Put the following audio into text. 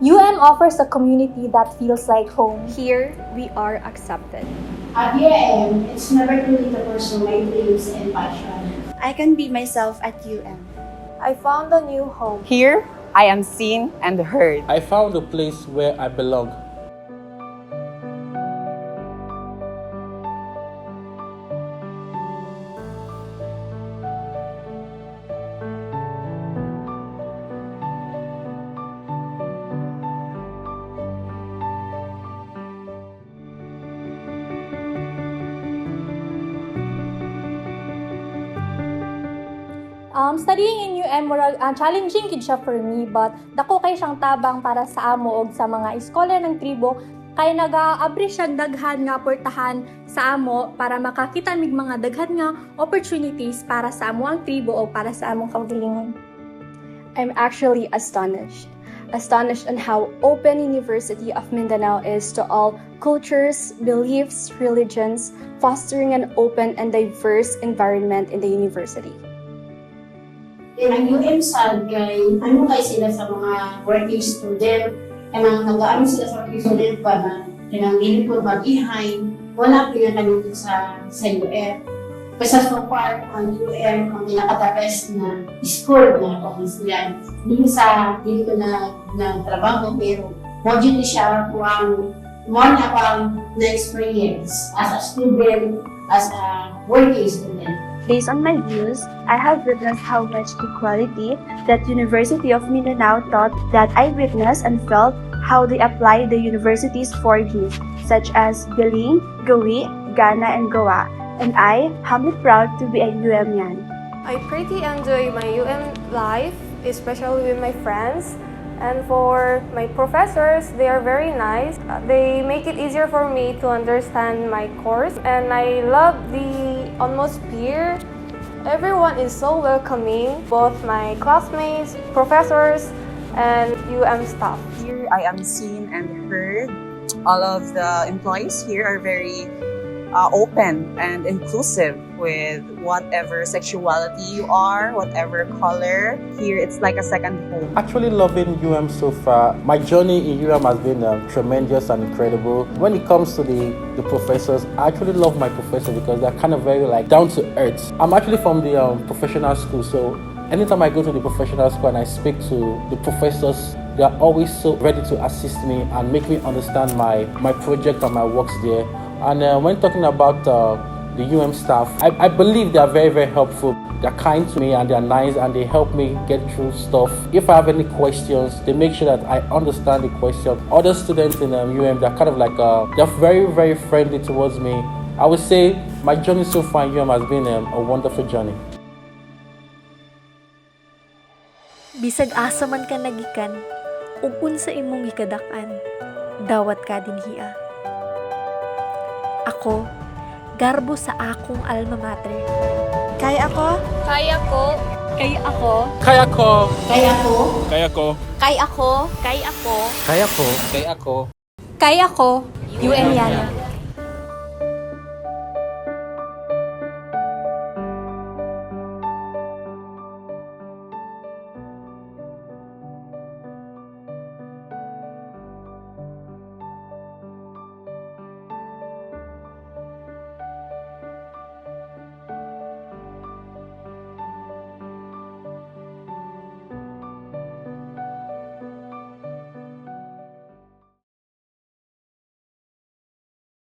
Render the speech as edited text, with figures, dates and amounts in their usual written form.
UM offers a community that feels like home. Here, we are accepted. At UM, it's never too late to pursue my dreams and passion. I can be myself at UM. I found a new home. Here, I am seen and heard. I found a place where I belong. Studying in UM, challenging kid siya for me, but dako kay siyang tabang para sa amo og sa mga iskolar ng tribo, kay nag-abri siya daghan nga portahan sa amo para makakita mig mga daghan nga opportunities para sa amo ang tribo o para sa among kaugalingon. I'm actually astonished on how open University of Mindanao is to all cultures, beliefs, religions, fostering an open and diverse environment in the university. Ang UMSAD kay sila sa mga working student, mga nag-aaral sila sa working student pa na tinanggili po mag-ihay, wala pinakanito sa UM. Kasi so far, ang UM ang pinaka-best na school na sila. Hindi ko na trabaho, pero module siya kung more na akong na-experience as a student, as a working student. Based on my views, I have witnessed how much equality that University of Mindanao taught that I witnessed and felt how they apply the university's 4Gs, such as Galing, Gawi, Gana, and Goa. And I, humbly proud to be a UMian. I pretty enjoy my UM life, especially with my friends. And for my professors, they are very nice. They make it easier for me to understand my course. And I love the atmosphere. Everyone is so welcoming, both my classmates, professors, and UM staff. Here, I am seen and heard. All of the employees here are very open and inclusive with whatever sexuality you are, whatever color. Here, it's like a second home. Actually loving UM so far. My journey in UM has been tremendous and incredible. When it comes to the professors, I actually love my professors because they're kind of very down to earth. I'm actually from the professional school, so anytime I go to the professional school and I speak to the professors, they are always so ready to assist me and make me understand my project and my works there. And when talking about the UM staff, I believe they are very, very helpful. They're kind to me and they're nice and they help me get through stuff. If I have any questions, they make sure that I understand the question. Other students in UM, they're kind of they're very, very friendly towards me. I would say my journey so far in UM has been a wonderful journey. Bisag asa man ka nagikan, ug unsa imong gikadak-an, dawat ka dinhiya. Ako, garbo sa akong alma mater. Kaya ako? Kaya ko. Kaya ako. Kaya ko. Kaya ko. Kaya ko. Kaya ako. Kaya ako. Kaya ko. Kaya ko. Kaya ko, UMian.